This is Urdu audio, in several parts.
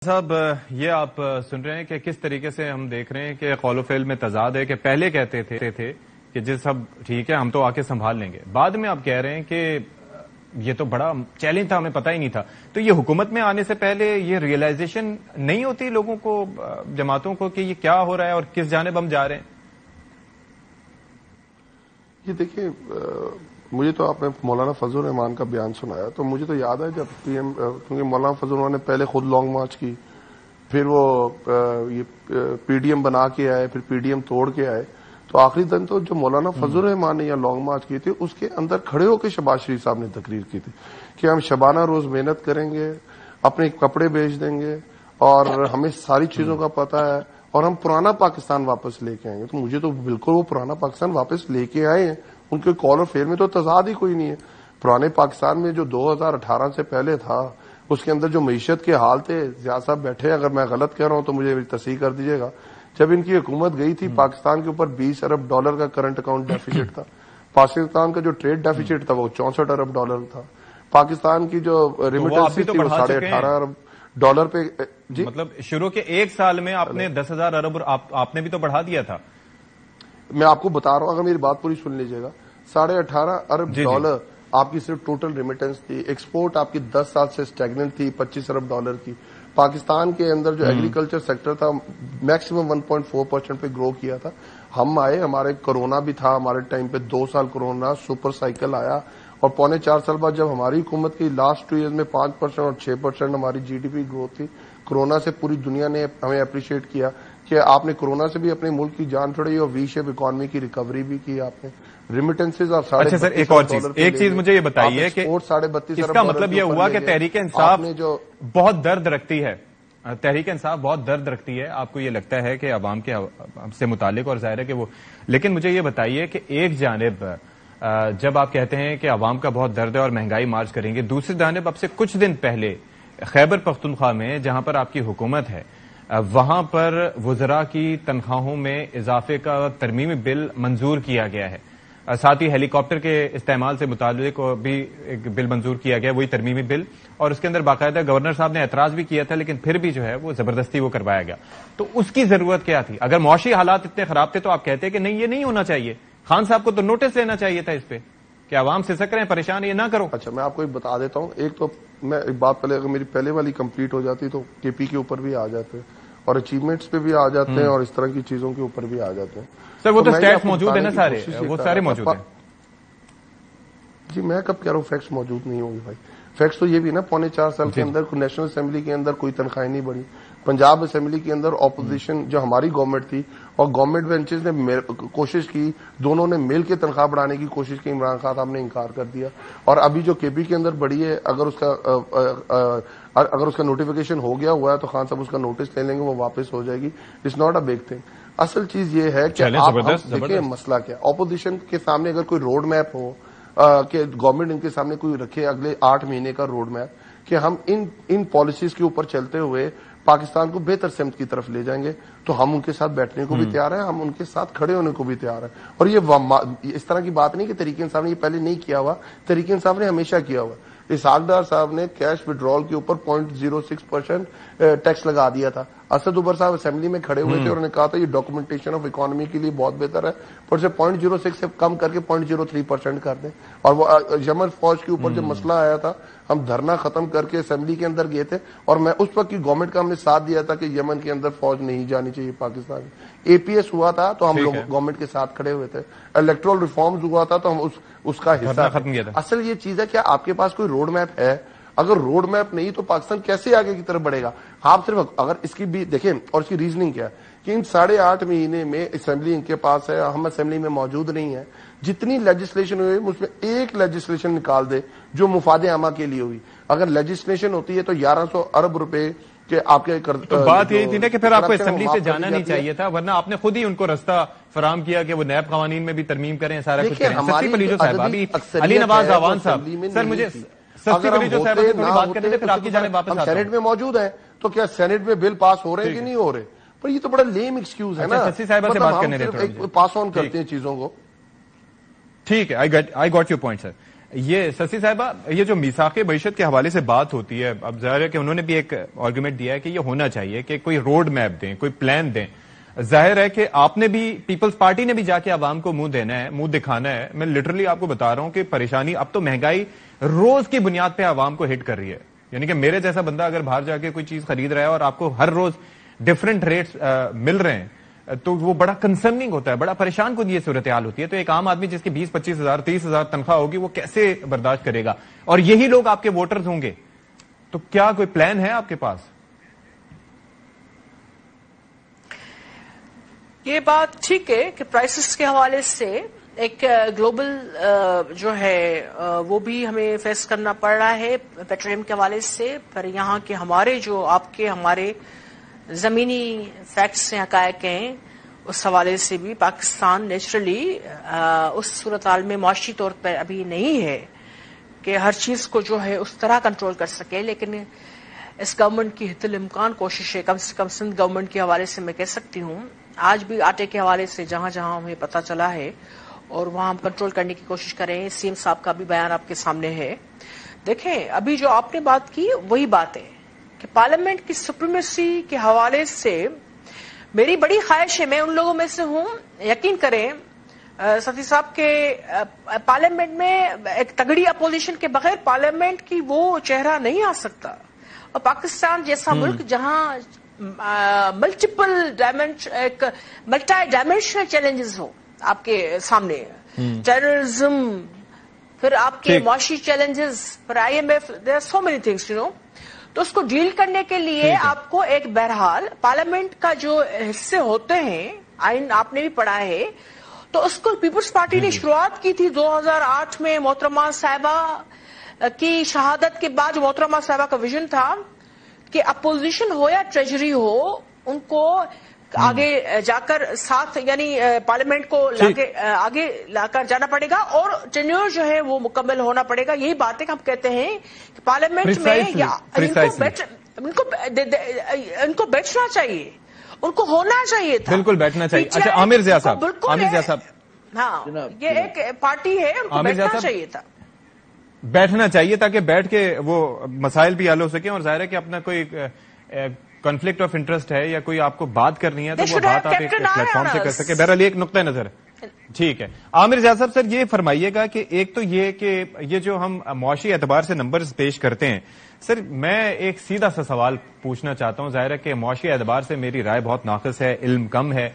صاحب یہ آپ سن رہے ہیں کہ کس طریقے سے ہم دیکھ رہے ہیں کہ قول و فعل میں تضاد ہے کہ پہلے کہتے تھے کہ جی سب ٹھیک ہے ہم تو آ کے سنبھال لیں گے، بعد میں آپ کہہ رہے ہیں کہ یہ تو بڑا چیلنج تھا، ہمیں پتہ ہی نہیں تھا. تو یہ حکومت میں آنے سے پہلے یہ ریئلائزیشن نہیں ہوتی لوگوں کو، جماعتوں کو، کہ یہ کیا ہو رہا ہے اور کس جانب ہم جا رہے ہیں؟ یہ دیکھیں، مجھے تو آپ نے مولانا فضل الرحمان کا بیان سنایا تو مجھے تو یاد ہے جب پی ایم، کیونکہ مولانا فضل الرحمان نے پہلے خود لانگ مارچ کی، پھر وہ یہ پی ڈی ایم بنا کے آئے، پھر پی ڈی ایم توڑ کے آئے، تو آخری دن تو جو مولانا فضل الرحمان نے یہ لانگ مارچ کی تھی اس کے اندر کھڑے ہو کے شہباز شریف صاحب نے تقریر کی تھی کہ ہم شبانہ روز محنت کریں گے، اپنے کپڑے بیچ دیں گے اور ہمیں ساری چیزوں کا پتہ ہے اور ہم پرانا پاکستان واپس لے کے آئیں گے. تو مجھے تو بالکل وہ پرانا پاکستان واپس لے کے آئے ہیں، ان کے کال اور فیل میں تو تضاد ہی کوئی نہیں ہے. پرانے پاکستان میں جو 2018 سے پہلے تھا اس کے اندر جو معیشت کے حال تھے، زیاد صاحب بیٹھے، اگر میں غلط کہہ رہا ہوں تو مجھے تصحیح کر دیجیے گا، جب ان کی حکومت گئی تھی پاکستان کے اوپر 20 ارب ڈالر کا کرنٹ اکاؤنٹ ڈیفیسٹ تھا. پاکستان کا جو ٹریڈ ڈیفیسٹ تھا وہ 64 ارب ڈالر تھا. پاکستان کی جو ریمیٹنس تھی وہ 18.5 ارب ڈالر پہ. جی مطلب شروع کے ایک سال میں آپ نے 10,000 ارب آپ نے بھی تو بڑھا دیا تھا. میں آپ کو بتا رہا ہوں، اگر میری بات پوری سن لیجیے گا، 18.5 ارب ڈالر آپ کی صرف ٹوٹل ریمیٹنس تھی. ایکسپورٹ آپ کی 10 سال سے اسٹیگننٹ تھی 25 ارب ڈالر کی. پاکستان کے اندر جو ایگریکلچر سیکٹر تھا میکسیمم 1.4% پہ گرو کیا تھا. ہم آئے، ہمارے کرونا بھی تھا، ہمارے ٹائم پہ 2 سال کرونا سپر سائیکل آیا اور 3.25 سال بعد جب ہماری حکومت کی لاسٹ 2 ایئرز میں 5% اور 6% ہماری جی ڈی پی گروتھ تھی. کرونا سے پوری دنیا نے ہمیں اپریشیٹ کیا کہ آپ نے کرونا سے بھی اپنے ملک کی جان چھوڑی اور وی شیپ اکانومی کی ریکوری بھی کی آپ نے. ریمیٹنسز اور اچھا سر، ایک اور چیز، ایک چیز مجھے یہ بتائیے کہ اس کا مطلب یہ ہوا کہ تحریک انصاف بہت درد رکھتی ہے، تحریک انصاف بہت درد رکھتی ہے، آپ کو یہ لگتا ہے کہ عوام کے سے متعلق، اور ظاہر ہے کہ وہ، لیکن مجھے یہ بتائیے کہ ایک جانب جب آپ کہتے ہیں کہ عوام کا بہت درد ہے اور مہنگائی مارچ کریں گے، دوسری جانب اب سے کچھ دن پہلے خیبر پختونخوا میں جہاں پر آپ کی حکومت ہے وہاں پر وزراء کی تنخواہوں میں اضافے کا ترمیمی بل منظور کیا گیا ہے. ساتھ ہی ہیلی کاپٹر کے استعمال سے متعلق بھی ایک بل منظور کیا گیا، وہی ترمیمی بل، اور اس کے اندر باقاعدہ گورنر صاحب نے اعتراض بھی کیا تھا لیکن پھر بھی جو ہے وہ زبردستی وہ کروایا گیا. تو اس کی ضرورت کیا تھی؟ اگر معاشی حالات اتنے خراب تھے تو آپ کہتے کہ نہیں یہ نہیں ہونا چاہیے. خان صاحب کو تو نوٹس لینا چاہیے تھا اس پہ کہ عوام سے سک رہے ہیں، پریشان یہ نہ کرو. اچھا میں آپ کو ایک بتا دیتا ہوں. ایک تو میں ایک بات پہلے، اگر میری پہلے والی کمپلیٹ ہو جاتی تو کے پی کے اوپر بھی آ جاتے اور اچیومنٹس پہ بھی آ جاتے ہیں اور اس طرح کی چیزوں کے اوپر بھی آ جاتے ہیں. سر وہ تو سٹیٹس موجود ہیں نا، سارے وہ سارے موجود ہیں. جی میں کب کہہ رہا ہوں فیکٹس موجود نہیں ہوں گے بھائی؟ فیکٹس تو یہ بھی نا 4.5 سال کے اندر نیشنل اسمبلی کے اندر کوئی تنخواہیں نہیں بڑھی. پنجاب اسمبلی کے اندر اپوزیشن جو ہماری گورنمنٹ تھی اور گورنمنٹ بینچز نے کوشش کی، دونوں نے مل کے تنخواہ بڑھانے کی کوشش کی. عمران خان صاحب نے انکار کر دیا. اور ابھی جو کے پی کے اندر بڑھی ہے، اگر اس کا نوٹیفیکیشن ہو گیا ہوا ہے تو خان صاحب اس کا نوٹس لے لیں گے، وہ واپس ہو جائے گی. It's not a big thing. اصل چیز یہ ہے کہ آپ دیکھیں مسئلہ کیا. اپوزیشن کے سامنے اگر کوئی روڈ میپ ہو کہ گورنمنٹ ان کے سامنے کوئی رکھے اگلے 8 مہینے کا روڈ میپ کہ ہم ان پالیسیز کے اوپر چلتے ہوئے پاکستان کو بہتر سمت کی طرف لے جائیں گے، تو ہم ان کے ساتھ بیٹھنے کو بھی تیار ہیں، ہم ان کے ساتھ کھڑے ہونے کو بھی تیار ہیں. اور یہ اس طرح کی بات نہیں کہ تحریک انصاف نے یہ پہلے نہیں کیا ہوا، تحریک انصاف نے ہمیشہ کیا ہوا. اسحاق ڈار صاحب نے کیش وڈرال کے اوپر 0.06% ٹیکس لگا دیا تھا. اسد عمر صاحب اسمبلی میں کھڑے ہوئے تھے اور انہوں نے کہا تھا یہ ڈاکومنٹیشن آف اکانومی کے لیے بہت بہتر ہے، پر اسے 0.06 سے کم کر کے 0.03% کر دیں. اور وہ یمن فوج کے اوپر جو مسئلہ آیا تھا، ہم دھرنا ختم کر کے اسمبلی کے اندر گئے تھے اور میں اس وقت کی گورنمنٹ کا ہم نے ساتھ دیا تھا کہ یمن کے اندر فوج نہیں جانی چاہیے پاکستان کی. اے پی ایس ہوا تھا تو ہم لوگ گورنمنٹ کے ساتھ کھڑے ہوئے تھے. الیکٹرل ریفارمز ہوا تھا تو ہم اس کا حصہ ختم کیا تھا. اصل یہ چیز ہے کہ آپ کے پاس کوئی روڈ میپ ہے. اگر روڈ میپ نہیں تو پاکستان کیسے آگے کی طرف بڑھے گا؟ آپ صرف اگر اس کی بھی دیکھیں اور اس کی ریزننگ کیا ہے کہ ان 8.5 مہینے میں اسمبلی ان کے پاس ہے، ہم اسمبلی میں موجود نہیں ہے. جتنی لیجسلیشن ہوئی اس میں ایک لیجسلیشن نکال دے جو مفاد عامہ کے لیے ہوئی. اگر لیجسلیشن ہوتی ہے تو 1100 ارب روپے کہ آپ کے تو بات یہی تھی نا کہ پھر آپ کو اسمبلی سے جانا نہیں چاہیے تھا، ورنہ آپ نے خود ہی ان کو رستہ فراہم کیا کہ وہ نیب قوانین میں بھی ترمیم کریں، سارا کچھ کریں. سچی پلیجو صاحب، ابھی علی نواز اعوان صاحب، سر مجھے سچی پلیجو صاحب سے تھوڑی بات کرنے دیں پھر آپ کی جانب واپس آتا ہوں. سینٹ میں موجود ہے تو کیا سینٹ میں بل پاس ہو رہے ہیں کہ نہیں ہو رہے؟ پر یہ تو بڑا لیم ایکسکیوز ہے نا، سے بات کرنے دیں، پاس آن کرتے ہیں چیزوں کو. ٹھیک ہے، آئی گاٹ یور پوائنٹ سر. یہ سسی صاحبہ، یہ جو میثاق معیشت کے حوالے سے بات ہوتی ہے، اب ظاہر ہے کہ انہوں نے بھی ایک آرگومنٹ دیا ہے کہ یہ ہونا چاہیے کہ کوئی روڈ میپ دیں، کوئی پلان دیں. ظاہر ہے کہ آپ نے بھی، پیپلز پارٹی نے بھی جا کے عوام کو منہ دینا ہے، منہ دکھانا ہے. میں لٹرلی آپ کو بتا رہا ہوں کہ پریشانی اب تو مہنگائی روز کی بنیاد پہ عوام کو ہٹ کر رہی ہے. یعنی کہ میرے جیسا بندہ اگر باہر جا کے کوئی چیز خرید رہا ہے اور آپ کو ہر روز ڈفرینٹ ریٹس مل رہے ہیں تو وہ بڑا کنسرننگ ہوتا ہے، بڑا پریشان کن یہ صورتحال ہوتی ہے. تو ایک عام آدمی جس کی 20-25 ہزار 30 ہزار تنخواہ ہوگی وہ کیسے برداشت کرے گا؟ اور یہی لوگ آپ کے ووٹرز ہوں گے. تو کیا کوئی پلان ہے آپ کے پاس؟ یہ بات ٹھیک ہے کہ پرائسز کے حوالے سے ایک گلوبل جو ہے وہ بھی ہمیں فیس کرنا پڑ رہا ہے پیٹرولیم کے حوالے سے. پھر یہاں کے ہمارے جو آپ کے ہمارے زمینی فیکٹس ہیں، حقائق ہیں، اس حوالے سے بھی پاکستان نیچرلی اس صورتحال میں معاشی طور پر ابھی نہیں ہے کہ ہر چیز کو جو ہے اس طرح کنٹرول کر سکے. لیکن اس گورنمنٹ کی حت الامکان کوشش ہے، کم سے کم سندھ گورنمنٹ کے حوالے سے میں کہہ سکتی ہوں، آج بھی آٹے کے حوالے سے جہاں جہاں ہمیں پتہ چلا ہے اور وہاں ہم کنٹرول کرنے کی کوشش کریں. سی ایم صاحب کا بھی بیان آپ کے سامنے ہے. دیکھیں ابھی جو آپ نے بات کی وہی بات ہے کہ پارلیمنٹ کی سپریمیسی کے حوالے سے میری بڑی خواہش ہے، میں ان لوگوں میں سے ہوں، یقین کریں سفی صاحب کے پارلیمنٹ میں ایک تگڑی اپوزیشن کے بغیر پارلیمنٹ کی وہ چہرہ نہیں آ سکتا. اور پاکستان جیسا ملک جہاں ملٹی ڈائمینشنل چیلنجز ہو آپ کے سامنے، ٹیررزم، پھر آپ کے معاشی چیلنجز، پھر IMF، there are so many things تو اس کو ڈیل کرنے کے لیے آپ کو ایک بہرحال پارلیمنٹ کا جو حصے ہوتے ہیں، آئین آپ نے بھی پڑھا ہے، تو اس کو پیپلز پارٹی نے شروعات کی تھی 2008 میں. محترمہ صاحبہ کی شہادت کے بعد محترمہ صاحبہ کا ویژن تھا کہ اپوزیشن ہو یا ٹریجری ہو، ان کو آگے جا کر ساتھ یعنی پارلیمنٹ کو آگے لا کر جانا پڑے گا اور ٹینیور جو ہے وہ مکمل ہونا پڑے گا. یہی باتیں ہم کہتے ہیں کہ پارلیمنٹ میں ان کو بیٹھنا چاہیے، ان کو ہونا چاہیے تھا. بالکل بیٹھنا چاہیے. اچھا عامر ضیاء صاحب، ہاں یہ ایک پارٹی ہے، ان کو بیٹھنا چاہیے تھا، بیٹھنا چاہیے تاکہ بیٹھ کے وہ مسائل بھی حل ہو سکیں. اور ظاہر ہے کہ اپنا کوئی کنفلکٹ آف انٹرسٹ ہے یا کوئی آپ کو بات کرنی ہے تو وہ بات آپ ایک پلیٹ فارم سے کر سکے. بہرحال ایک نقطہ نظر ہے. ٹھیک ہے عامر ضیاء صاحب، سر یہ فرمائیے گا کہ ایک تو یہ کہ یہ جو ہم معاشی اعتبار سے نمبرز پیش کرتے ہیں، سر میں ایک سیدھا سا سوال پوچھنا چاہتا ہوں. ظاہر ہے کہ معاشی اعتبار سے میری رائے بہت ناقص ہے، علم کم ہے.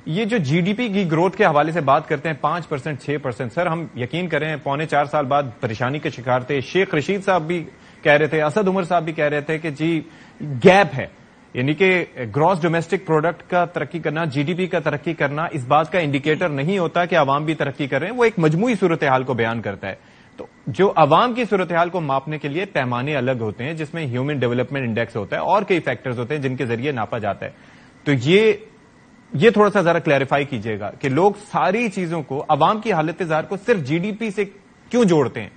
یہ جو GDP کی گروتھ کے حوالے سے بات کرتے ہیں 5%، 6%، سر ہم یقین کریں 3.25 سال بعد پریشانی کے شکار تھے. شیخ رشید صاحب بھی کہہ رہے تھے، اسد عمر صاحب بھی کہہ رہے تھے کہ جی گیپ ہے، یعنی کہ گراس ڈومیسٹک پروڈکٹ کا ترقی کرنا، GDP کا ترقی کرنا اس بات کا انڈیکیٹر نہیں ہوتا کہ عوام بھی ترقی کر رہے ہیں. وہ ایک مجموعی صورتحال کو بیان کرتا ہے. تو جو عوام کی صورتحال کو ماپنے کے لیے پیمانے الگ ہوتے ہیں، جس میں ہیومن ڈیولپمنٹ انڈیکس ہوتا ہے اور کئی فیکٹرز ہوتے ہیں جن کے ذریعے ناپا جاتا ہے. تو یہ تھوڑا سا ذرا کلیریفائی کیجئے گا کہ لوگ ساری چیزوں کو، عوام کی حالت زار کو صرف GDP سے کیوں جوڑتے ہیں؟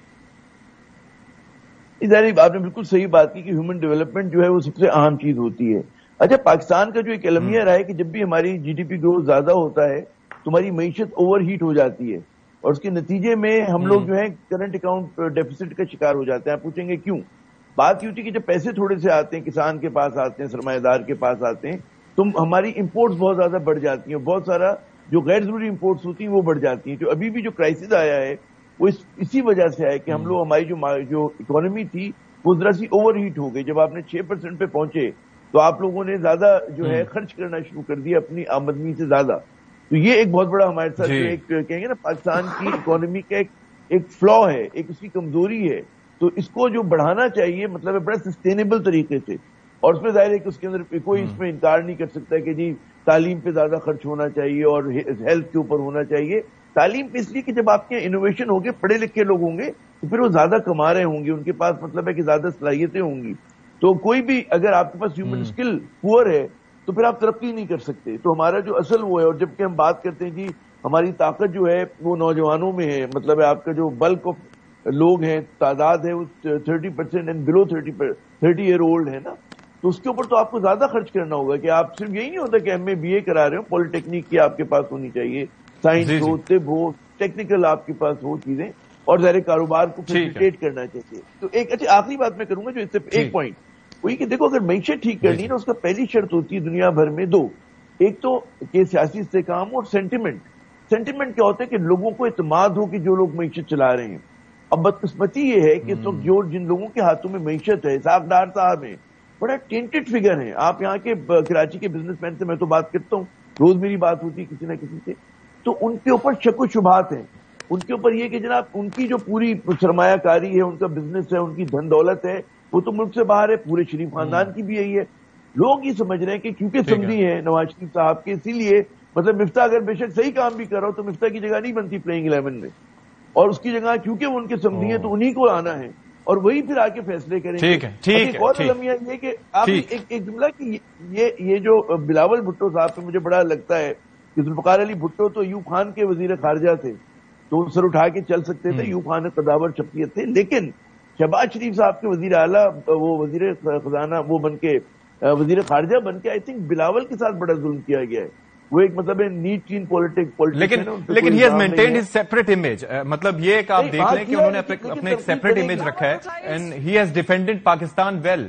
آپ نے بالکل صحیح بات کی کہ ہیومن ڈیولپمنٹ جو ہے وہ سب سے اہم چیز ہوتی ہے. اچھا پاکستان کا جو ایک المیہ رہا ہے کہ جب بھی ہماری GDP گروتھ زیادہ ہوتا ہے تو ہماری معیشت اوور ہیٹ ہو جاتی ہے اور اس کے نتیجے میں ہم لوگ جو ہے کرنٹ اکاؤنٹ ڈیفیسٹ کا شکار ہو جاتے ہیں. آپ پوچھیں گے کیوں؟ بات یہ ہوتی ہے کہ جب پیسے تھوڑے سے آتے ہیں، کسان کے پاس آتے ہیں، سرمایہ دار کے پاس آتے ہیں، تو ہماری امپورٹس بہت زیادہ بڑھ جاتی ہیں. بہت سارا جو غیر ضروری امپورٹس ہوتی ہیں وہ بڑھ جاتی ہیں. جو ابھی بھی جو کرائسس آیا ہے وہ اسی وجہ سے ہے کہ ہم لوگ ہماری جو اکانومی تھی وہ ذرا سی اوور ہیٹ ہو گئی. جب آپ نے 6% پہ پہنچے تو آپ لوگوں نے زیادہ جو ہے خرچ کرنا شروع کر دیا اپنی آمدنی سے زیادہ. تو یہ ایک بہت بڑا ہمارے ساتھ جو ایک کہیں گے نا پاکستان کی اکانومی کا ایک فلا ہے، ایک اس کی کمزوری ہے. تو اس کو جو بڑھانا چاہیے مطلب بڑا سسٹینیبل طریقے سے. اور اس میں ظاہر ہے کہ اس کے اندر کوئی اس میں انکار نہیں کر سکتا کہ جی تعلیم پہ زیادہ خرچ ہونا چاہیے اور ہیلتھ کے اوپر ہونا چاہیے. تعلیم پہ اس لیے کہ جب آپ کے انوویشن ہوگے، پڑھے لکھے لوگ ہوں گے تو پھر وہ زیادہ کما رہے ہوں گے، ان کے پاس مطلب ہے کہ زیادہ صلاحیتیں ہوں گی. تو کوئی بھی اگر آپ کے پاس ہیومن اسکل پور ہے تو پھر آپ ترقی نہیں کر سکتے. تو ہمارا جو اصل وہ ہے، اور جبکہ ہم بات کرتے ہیں جی ہماری طاقت جو ہے وہ نوجوانوں میں ہے، مطلب ہے آپ کا جو بلک آف لوگ ہیں، تعداد ہے وہ 30% اینڈ بلو 30 ایئر اولڈ ہے نا. تو اس کے اوپر تو آپ کو زیادہ خرچ کرنا ہوگا کہ آپ صرف یہی نہیں ہوتا کہ MA BA کرا رہے ہو، پولی ٹیکنیک کی آپ کے پاس ہونی چاہیے، سائنس ہو، طب ہو، ٹیکنیکل آپ کے پاس ہو چیزیں. اور ظاہر کاروبار کو فیسیلیٹیٹ کرنا چاہیے. تو ایک اچھا آخری بات میں کروں گا جو اس سے ایک پوائنٹ وہی کہ دیکھو اگر معیشت ٹھیک کرنی ہے نا اس کا پہلی شرط ہوتی ہے دنیا بھر میں دو. ایک تو کہ سیاسی استحکام اور سینٹیمنٹ کیا ہوتا ہے کہ لوگوں کو اعتماد ہو کہ جو لوگ معیشت چلا رہے ہیں. اب بدقسمتی یہ ہے کہ اس وقت جن لوگوں کے ہاتھوں میں معیشت ہے اسحاق ڈار صاحب ہیں بڑا ٹینٹڈ فگر ہیں. آپ یہاں کے کراچی کے بزنس مین سے میں تو بات کرتا ہوں روز میری بات ہوتی ہے کسی نہ کسی سے تو ان کے اوپر شک و شبہات ہیں. ان کے اوپر یہ کہ جناب ان کی جو پوری سرمایہ کاری ہے ان کا بزنس ہے ان کی دھن دولت ہے وہ تو ملک سے باہر ہے. پورے شریف خاندان کی بھی یہی ہے. لوگ یہ سمجھ رہے ہیں کہ کیونکہ سمدھی ہیں نواز شریف صاحب کے اسی لیے مطلب مفتاح اگر بے شک صحیح کام بھی کر رہا ہو تو مفتاح کی جگہ نہیں بنتی پلئنگ 11 میں اور اس کی جگہ کیونکہ وہ ان کے سمدھی ہیں تو انہی کو آنا ہے اور وہی پھر آ کے فیصلے کریں گے. ایک اور المیہ یہ کہ آپ ایک جملہ کہ یہ جو بلاول بھٹو صاحب پہ مجھے بڑا لگتا ہے کہ ذوالفقار علی بھٹو تو ایوب خان کے وزیر خارجہ تھے تو سر اٹھا کے چل سکتے تھے. ایوب خان قداور شخصیت تھے لیکن شہباز شریف صاحب کے وزیر اعلیٰ وہ وزیر خزانہ وہ بن کے وزیر خارجہ بن کے آئی تھنک بلاول کے ساتھ بڑا ظلم کیا گیا ہے. وہ ایک مطلب نیٹ کلین لیکن he has maintained his separate image. مطلب یہ کہ آپ دیکھ لیں کہ انہوں نے اپنے ایک سیپریٹ امیج رکھا ہے and he has defended Pakistan well.